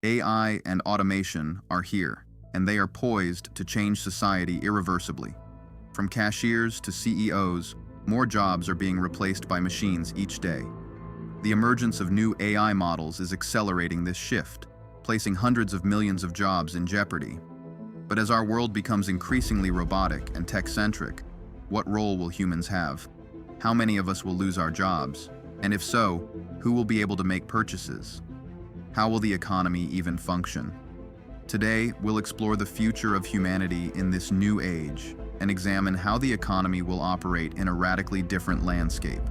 AI and automation are here, and they are poised to change society irreversibly. From cashiers to CEOs, more jobs are being replaced by machines each day. The emergence of new AI models is accelerating this shift, placing hundreds of millions of jobs in jeopardy. But as our world becomes increasingly robotic and tech-centric, what role will humans have? How many of us will lose our jobs? And if so, who will be able to make purchases? How will the economy even function? Today, we'll explore the future of humanity in this new age and examine how the economy will operate in a radically different landscape.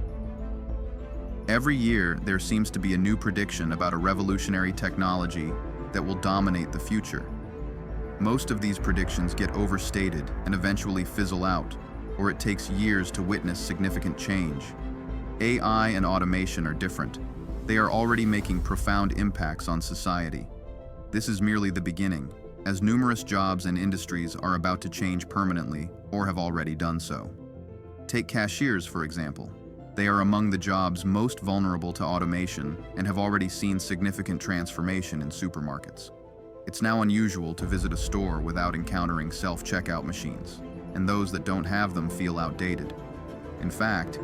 Every year, there seems to be a new prediction about a revolutionary technology that will dominate the future. Most of these predictions get overstated and eventually fizzle out, or it takes years to witness significant change. AI and automation are different. They are already making profound impacts on society. This is merely the beginning, as numerous jobs and industries are about to change permanently or have already done so. Take cashiers, for example. They are among the jobs most vulnerable to automation and have already seen significant transformation in supermarkets. It's now unusual to visit a store without encountering self-checkout machines, and those that don't have them feel outdated. In fact,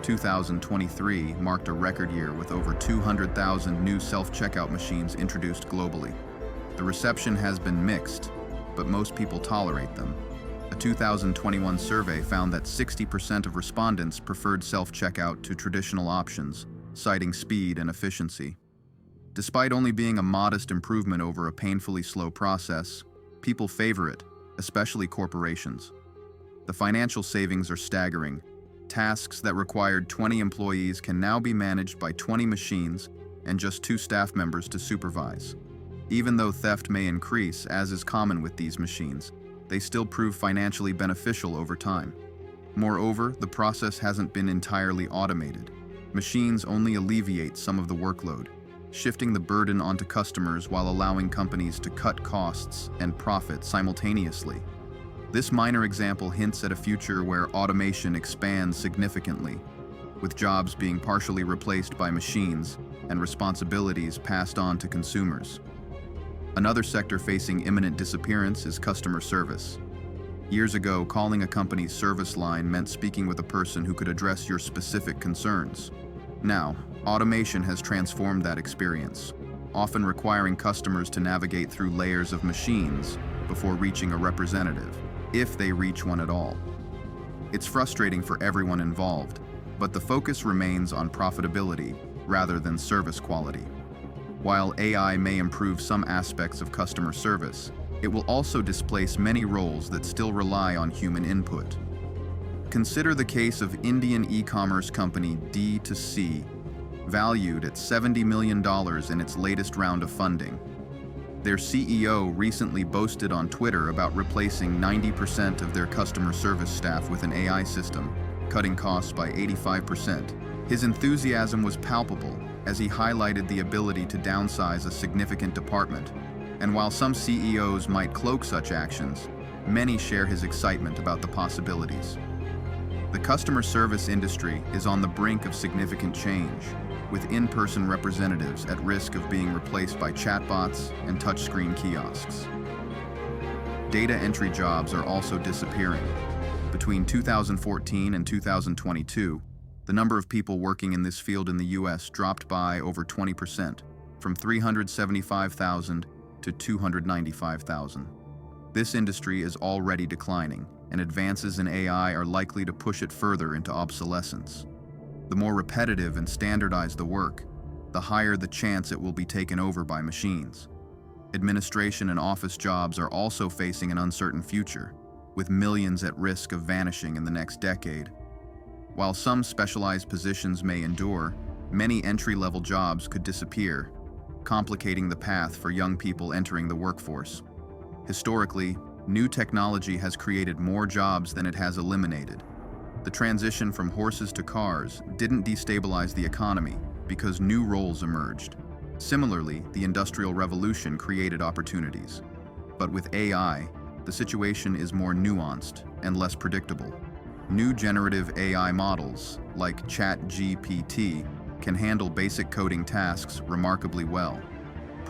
2023 marked a record year with over 200,000 new self-checkout machines introduced globally. The reception has been mixed, but most people tolerate them. A 2021 survey found that 60% of respondents preferred self-checkout to traditional options, citing speed and efficiency. Despite only being a modest improvement over a painfully slow process, people favor it, especially corporations. The financial savings are staggering. Tasks that required 20 employees can now be managed by 20 machines and just 2 staff members to supervise. Even though theft may increase, as is common with these machines, they still prove financially beneficial over time. Moreover, the process hasn't been entirely automated. Machines only alleviate some of the workload, shifting the burden onto customers while allowing companies to cut costs and profit simultaneously. This minor example hints at a future where automation expands significantly, with jobs being partially replaced by machines and responsibilities passed on to consumers. Another sector facing imminent disappearance is customer service. Years ago, calling a company's service line meant speaking with a person who could address your specific concerns. Now, automation has transformed that experience, often requiring customers to navigate through layers of machines before reaching a representative, if they reach one at all. It's frustrating for everyone involved, but the focus remains on profitability rather than service quality. While AI may improve some aspects of customer service, it will also displace many roles that still rely on human input. Consider the case of Indian e-commerce company D2C, valued at $70 million in its latest round of funding. Their CEO recently boasted on Twitter about replacing 90% of their customer service staff with an AI system, cutting costs by 85%. His enthusiasm was palpable as he highlighted the ability to downsize a significant department. And while some CEOs might cloak such actions, many share his excitement about the possibilities. The customer service industry is on the brink of significant change, with in-person representatives at risk of being replaced by chatbots and touchscreen kiosks. Data entry jobs are also disappearing. Between 2014 and 2022, the number of people working in this field in the US dropped by over 20%, from 375,000 to 295,000. This industry is already declining, and advances in AI are likely to push it further into obsolescence. The more repetitive and standardized the work, the higher the chance it will be taken over by machines. Administration and office jobs are also facing an uncertain future, with millions at risk of vanishing in the next decade. While some specialized positions may endure, many entry-level jobs could disappear, complicating the path for young people entering the workforce. Historically, new technology has created more jobs than it has eliminated. The transition from horses to cars didn't destabilize the economy because new roles emerged. Similarly, the Industrial Revolution created opportunities. But with AI, the situation is more nuanced and less predictable. New generative AI models, like ChatGPT, can handle basic coding tasks remarkably well.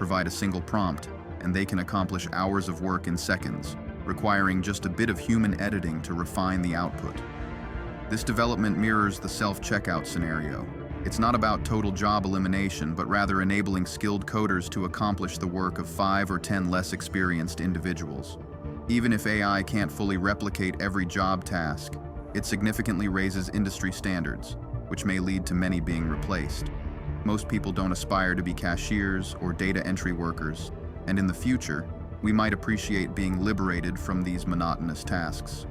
provide a single prompt, and they can accomplish hours of work in seconds, requiring just a bit of human editing to refine the output. This development mirrors the self-checkout scenario. It's not about total job elimination, but rather enabling skilled coders to accomplish the work of 5 or 10 less experienced individuals. Even if AI can't fully replicate every job task, it significantly raises industry standards, which may lead to many being replaced. Most people don't aspire to be cashiers or data entry workers, and in the future, we might appreciate being liberated from these monotonous tasks.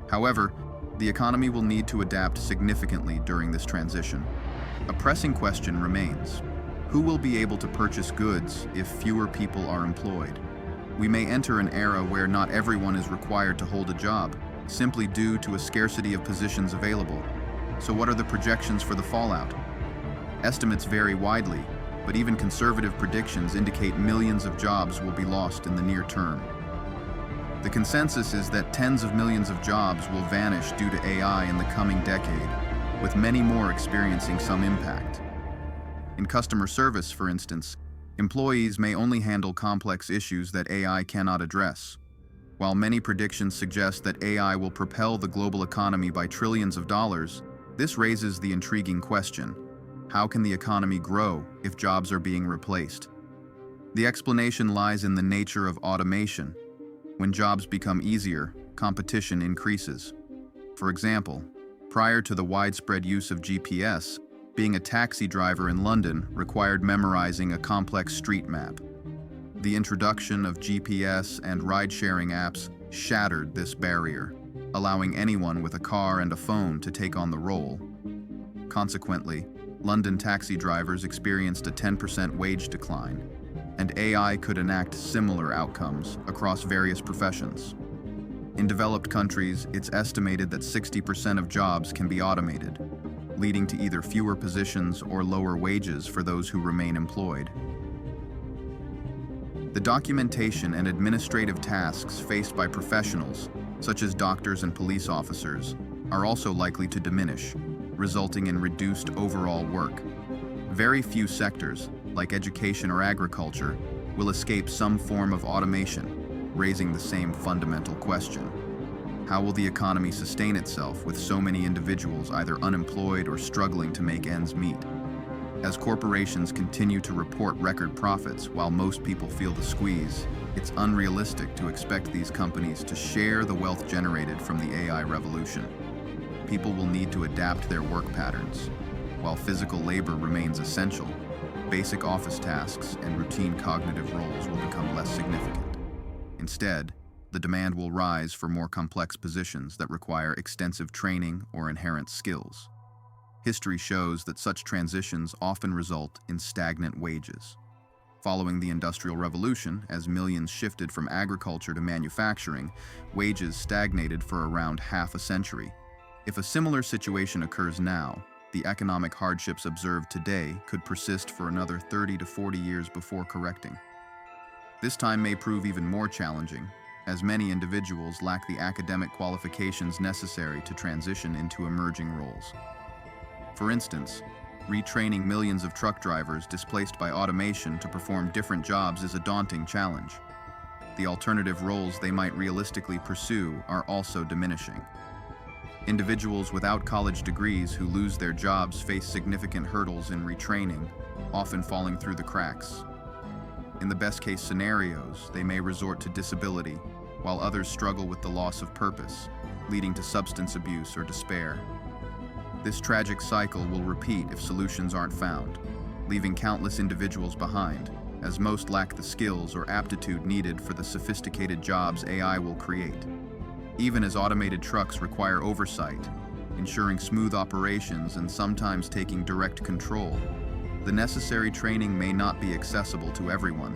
However, the economy will need to adapt significantly during this transition. A pressing question remains: who will be able to purchase goods if fewer people are employed? We may enter an era where not everyone is required to hold a job, simply due to a scarcity of positions available. So what are the projections for the fallout? Estimates vary widely, but even conservative predictions indicate millions of jobs will be lost in the near term. The consensus is that tens of millions of jobs will vanish due to AI in the coming decade, with many more experiencing some impact. In customer service, for instance, employees may only handle complex issues that AI cannot address. While many predictions suggest that AI will propel the global economy by trillions of dollars, this raises the intriguing question: how can the economy grow if jobs are being replaced? The explanation lies in the nature of automation. When jobs become easier, competition increases. For example, prior to the widespread use of GPS, being a taxi driver in London required memorizing a complex street map. The introduction of GPS and ride-sharing apps shattered this barrier, allowing anyone with a car and a phone to take on the role. Consequently, London taxi drivers experienced a 10% wage decline, and AI could enact similar outcomes across various professions. In developed countries, it's estimated that 60% of jobs can be automated, leading to either fewer positions or lower wages for those who remain employed. The documentation and administrative tasks faced by professionals, such as doctors and police officers, are also likely to diminish, resulting in reduced overall work. Very few sectors, like education or agriculture, will escape some form of automation, raising the same fundamental question: how will the economy sustain itself with so many individuals either unemployed or struggling to make ends meet? As corporations continue to report record profits while most people feel the squeeze, it's unrealistic to expect these companies to share the wealth generated from the AI revolution. People will need to adapt their work patterns. While physical labor remains essential, basic office tasks and routine cognitive roles will become less significant. Instead, the demand will rise for more complex positions that require extensive training or inherent skills. History shows that such transitions often result in stagnant wages. Following the Industrial Revolution, as millions shifted from agriculture to manufacturing, wages stagnated for around half a century. If a similar situation occurs now, the economic hardships observed today could persist for another 30 to 40 years before correcting. This time may prove even more challenging, as many individuals lack the academic qualifications necessary to transition into emerging roles. For instance, retraining millions of truck drivers displaced by automation to perform different jobs is a daunting challenge. The alternative roles they might realistically pursue are also diminishing. Individuals without college degrees who lose their jobs face significant hurdles in retraining, often falling through the cracks. In the best-case scenarios, they may resort to disability, while others struggle with the loss of purpose, leading to substance abuse or despair. This tragic cycle will repeat if solutions aren't found, leaving countless individuals behind, as most lack the skills or aptitude needed for the sophisticated jobs AI will create. Even as automated trucks require oversight, ensuring smooth operations and sometimes taking direct control, the necessary training may not be accessible to everyone.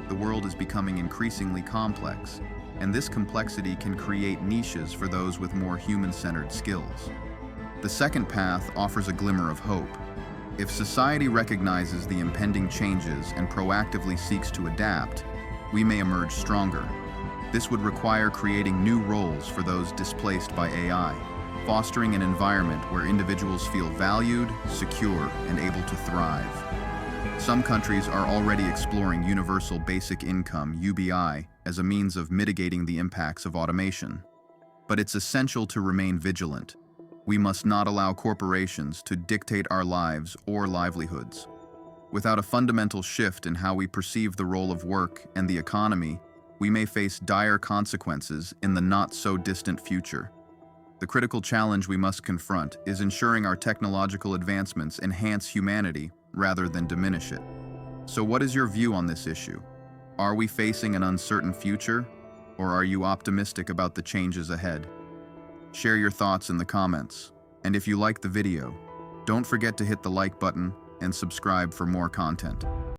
The world is becoming increasingly complex, and this complexity can create niches for those with more human-centered skills. The second path offers a glimmer of hope. If society recognizes the impending changes and proactively seeks to adapt, we may emerge stronger. This would require creating new roles for those displaced by AI, fostering an environment where individuals feel valued, secure, and able to thrive. Some countries are already exploring Universal Basic Income, UBI, as a means of mitigating the impacts of automation. But it's essential to remain vigilant. We must not allow corporations to dictate our lives or livelihoods. Without a fundamental shift in how we perceive the role of work and the economy, we may face dire consequences in the not-so-distant future. The critical challenge we must confront is ensuring our technological advancements enhance humanity rather than diminish it. So what is your view on this issue? Are we facing an uncertain future, or are you optimistic about the changes ahead? Share your thoughts in the comments, and if you like the video, don't forget to hit the like button and subscribe for more content.